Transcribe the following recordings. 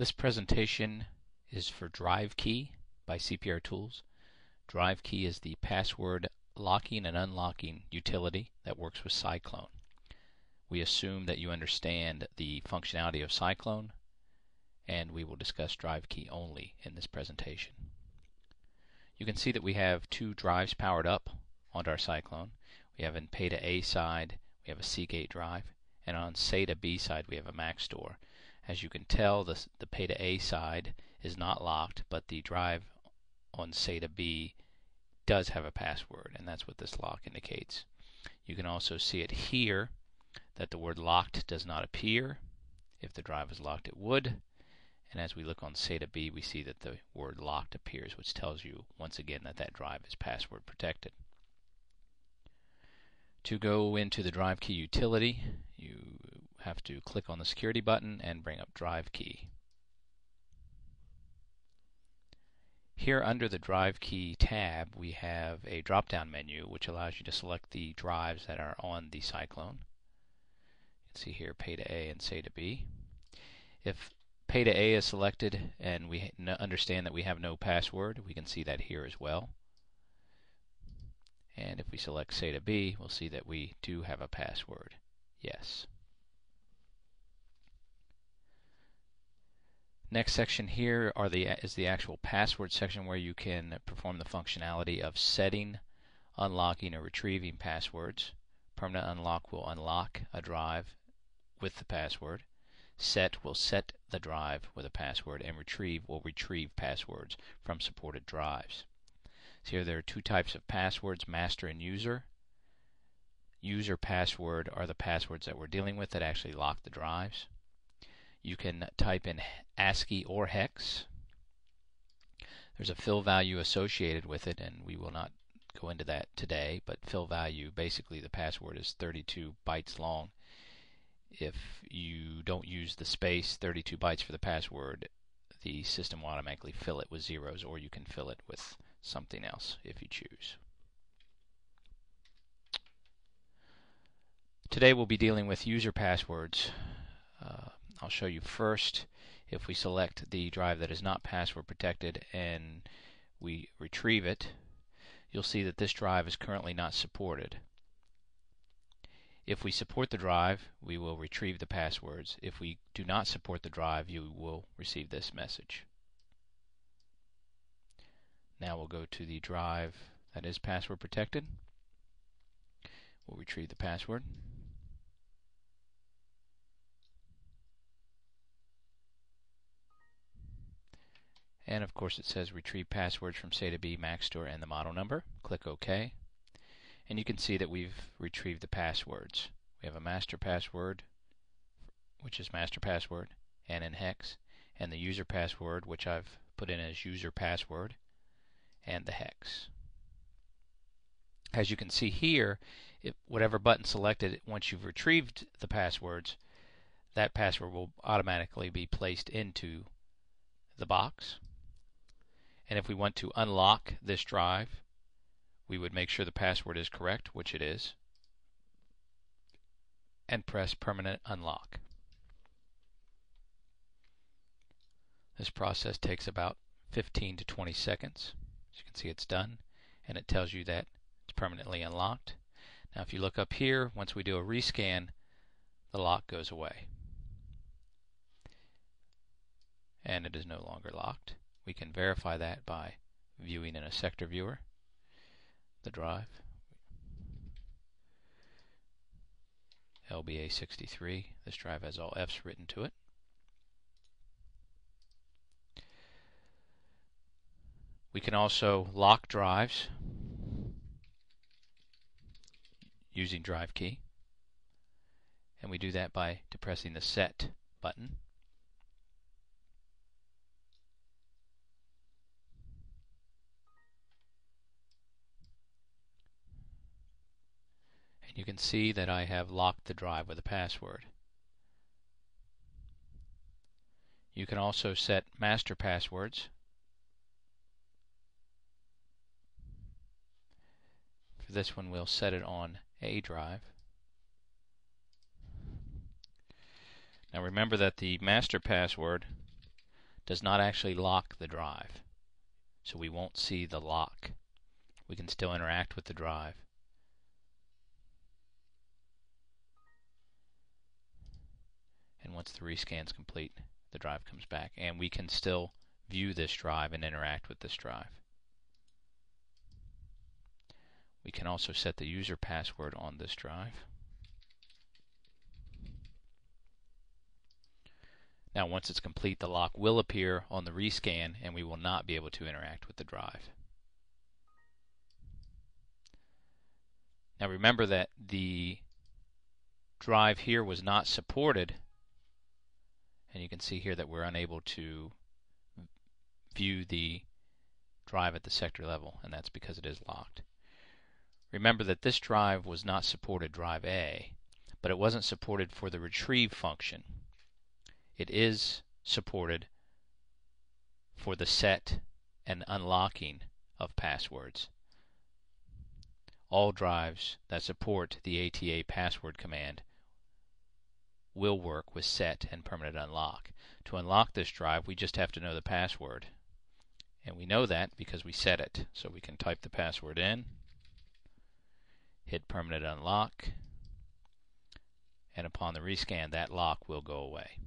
This presentation is for DriveKey by CPR Tools. DriveKey is the password locking and unlocking utility that works with PSIClone. We assume that you understand the functionality of PSIClone, and we will discuss DriveKey only in this presentation. You can see that we have two drives powered up onto our PSIClone. We have in PATA A side, we have a Seagate drive, and on SATA B side we have a Mac store. As you can tell, the PATA A side is not locked, but the drive on SATA B does have a password, and that's what this lock indicates. You can also see it here that the word locked does not appear. If the drive is locked, it would. And as we look on SATA B, we see that the word locked appears, which tells you once again that that drive is password protected. To go into the DriveKey utility, you have to click on the security button and bring up DriveKey. Here under the DriveKey tab, we have a drop-down menu which allows you to select the drives that are on the PSIClone. You can see here PATA A and SATA B. If PATA A is selected and we understand that we have no password, we can see that here as well. And if we select SATA B, we'll see that we do have a password. Yes. Next section here is the actual password section where you can perform the functionality of setting, unlocking, or retrieving passwords. Permanent unlock will unlock a drive with the password. Set will set the drive with a password, and retrieve will retrieve passwords from supported drives. So here there are two types of passwords, master and user. User password are the passwords that we're dealing with that actually lock the drives. You can type in ASCII or hex. There's a fill value associated with it, and we will not go into that today, but fill value, basically the password is 32 bytes long. If you don't use the space 32 bytes for the password, the system will automatically fill it with zeros, or you can fill it with something else if you choose. Today we'll be dealing with user passwords. I'll show you first. If we select the drive that is not password protected and we retrieve it, you'll see that this drive is currently not supported. If we support the drive, we will retrieve the passwords. If we do not support the drive, you will receive this message. Now we'll go to the drive that is password protected. We'll retrieve the password. And of course it says retrieve passwords from SATA B, Mac store, and the model number. Click OK. And you can see that we've retrieved the passwords. We have a master password, which is master password, and in hex, and the user password, which I've put in as user password, and the hex. As you can see here, whatever button selected, once you've retrieved the passwords, that password will automatically be placed into the box. And if we want to unlock this drive, we would make sure the password is correct, which it is, and press permanent unlock. This process takes about 15 to 20 seconds. As you can see, it's done, and it tells you that it's permanently unlocked. Now if you look up here, once we do a rescan, the lock goes away, and it is no longer locked. We can verify that by viewing in a sector viewer the drive. LBA63. This drive has all F's written to it. We can also lock drives using DriveKey, and we do that by depressing the Set button. And you can see that I have locked the drive with a password. You can also set master passwords. For this one, we'll set it on A drive. Now remember that the master password does not actually lock the drive. So we won't see the lock. We can still interact with the drive. And once the rescan is complete, the drive comes back. And we can still view this drive and interact with this drive. We can also set the user password on this drive. Now once it's complete, the lock will appear on the rescan and we will not be able to interact with the drive. Now remember that the drive here was not supported, and you can see here that we're unable to view the drive at the sector level, and that's because it is locked. Remember that this drive was not supported, drive A, but it wasn't supported for the retrieve function. It is supported for the set and unlocking of passwords. All drives that support the ATA password command will work with set and permanent unlock. To unlock this drive, we just have to know the password. And we know that because we set it. So we can type the password in, hit permanent unlock, and upon the rescan, that lock will go away.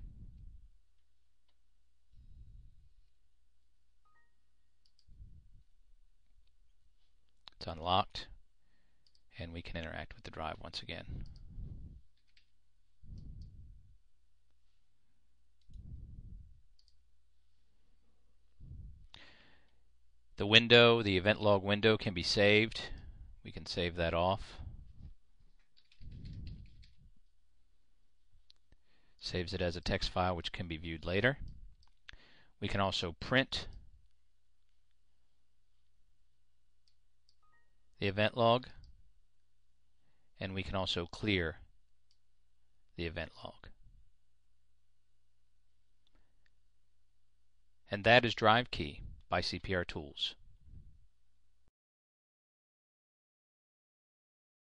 It's unlocked, and we can interact with the drive once again. The window, the event log window, can be saved. We can save that off. Saves it as a text file which can be viewed later. We can also print the event log, and we can also clear the event log. And that is DriveKey by CPR Tools.